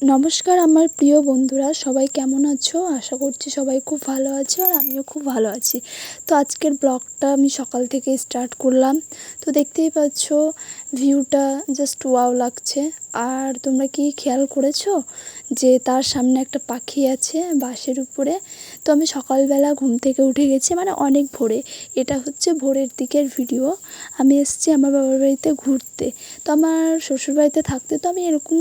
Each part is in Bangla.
নমস্কার আমার প্রিয় বন্ধুরা, সবাই কেমন আছো? আশা করছি সবাই খুব ভালো আছো আর আমিও খুব ভালো আছি। তো আজকের ব্লগটা আমি সকাল থেকে স্টার্ট করলাম। তো দেখতেই পাচ্ছ ভিউটা জাস্ট ওয়াও লাগছে। আর তোমরা কি খেয়াল করেছো যে তার সামনে একটা পাখি আছে বাঁশের উপরে? তো আমি সকালবেলা ঘুম থেকে উঠে গেছি, মানে অনেক ভোরে। এটা হচ্ছে ভোরের দিকের ভিডিও। আমি এসেছি আমার বাবার বাড়িতে ঘুরতে। তো আমার শ্বশুরবাড়িতে থাকতে তো আমি এরকম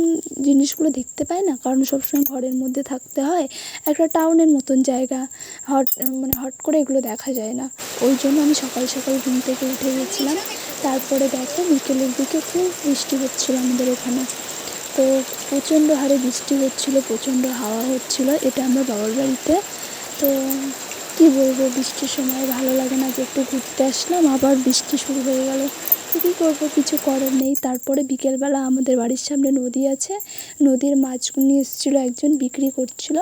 জিনিসগুলো দেখতে পাই না, কারণ সবসময় ঘরের মধ্যে থাকতে হয়। একটা টাউনের মতন জায়গা, হট করে এগুলো দেখা যায় না। ওই জন্য আমি সকাল সকাল ঘুম থেকে উঠে গেছিলাম। তারপরে দেখো বিকেলের দিকে খুব বৃষ্টি হচ্ছিল আমাদের এখানে। তো প্রচণ্ড হারে বৃষ্টি হচ্ছিলো, প্রচণ্ড হাওয়া হচ্ছিলো। এটা আমার বাবার বাড়িতে। তো কী বলবো, বৃষ্টির সময় ভালো লাগে না যে একটু ঘুরতে আসলাম, আবার বৃষ্টি শুরু হয়ে গেল। তো কী করবো, কিছু করার নেই। তারপরে বিকেলবেলা আমাদের বাড়ির সামনে নদী আছে, নদীর মাছ নিয়ে এসেছিলো একজন, বিক্রি করছিল।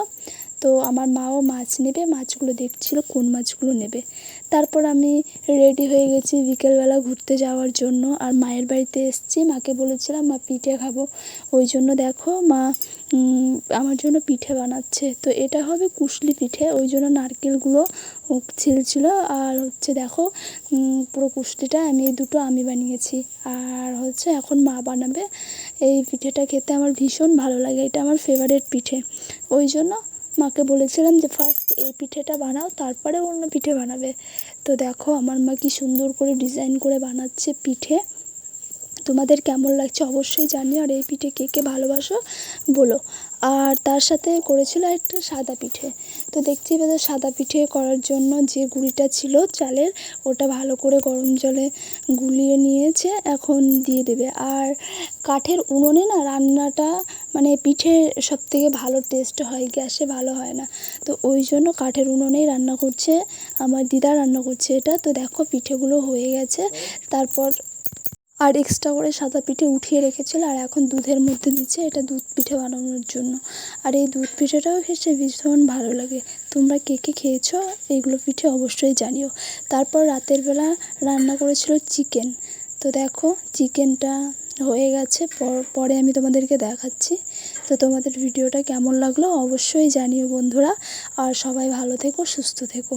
তো আমার মাও মাছ নেবে, মাছগুলো দেখছিল কোন মাছগুলো নেবে। তারপর আমি রেডি হয়ে গেছি বিকেলবেলা ঘুরতে যাওয়ার জন্য। আর মায়ের বাড়িতে এসেছি, মাকে বলেছিলাম মা পিঠে খাবো। ওই জন্য দেখো মা আমার জন্য পিঠে বানাচ্ছে। তো এটা হবে কুশলি পিঠে, ওই জন্য নারকেলগুলো ছিলছিল। আর হচ্ছে দেখো পুরো কুশলিটা এই দুটো আমি বানিয়েছি। আর হচ্ছে এখন মা বানাবে। এই পিঠেটা খেতে আমার ভীষণ ভালো লাগে, এটা আমার ফেভারিট পিঠে। ওই জন্য মাকে বলেছিলাম যে ফার্স্ট এই পিঠেটা বানাও, তারপরে অন্য পিঠে বানাবে। তো দেখো আমার মা কি সুন্দর করে ডিজাইন করে বানাচ্ছে পিঠে। তোমাদের কেমন লাগছে অবশ্যই জানিও। আর এই পিঠে কে কে ভালোবাসো বলো। আর তার সাথে করেছিল একটা সাদা পিঠে। তো দেখছি এবার সাদা পিঠে করার জন্য যে গুঁড়িটা ছিল চালের, ওটা ভালো করে গরম জলে গুলিয়ে নিয়েছে, এখন দিয়ে দেবে। আর কাঠের উনুনে না রান্নাটা, মানে পিঠে সবথেকে ভালো টেস্ট হয়, গ্যাসে ভালো হয় না। তো ওই জন্য কাঠের উনুনেই রান্না করছে আমার দিদা, রান্না করছে এটা। তো দেখো পিঠেগুলো হয়ে গেছে। তারপর আর এক্সট্রা করে সাদা পিঠে উঠিয়ে রেখেছিল, আর এখন দুধের মধ্যে দিচ্ছে, এটা দুধ পিঠে বানানোর জন্য। আর এই দুধ পিঠেটাও খেতে ভীষণ ভালো লাগে। তোমরা কে কে খেয়েছো এইগুলো পিঠে অবশ্যই জানিও। তারপর রাতের বেলা রান্না করেছিল চিকেন। তো দেখো চিকেনটা হয়ে গেছে, পরে আমি তোমাদেরকে দেখাচ্ছি। তো তোমাদের ভিডিওটা কেমন লাগলো অবশ্যই জানিও বন্ধুরা। আর সবাই ভালো থেকো, সুস্থ থেকো।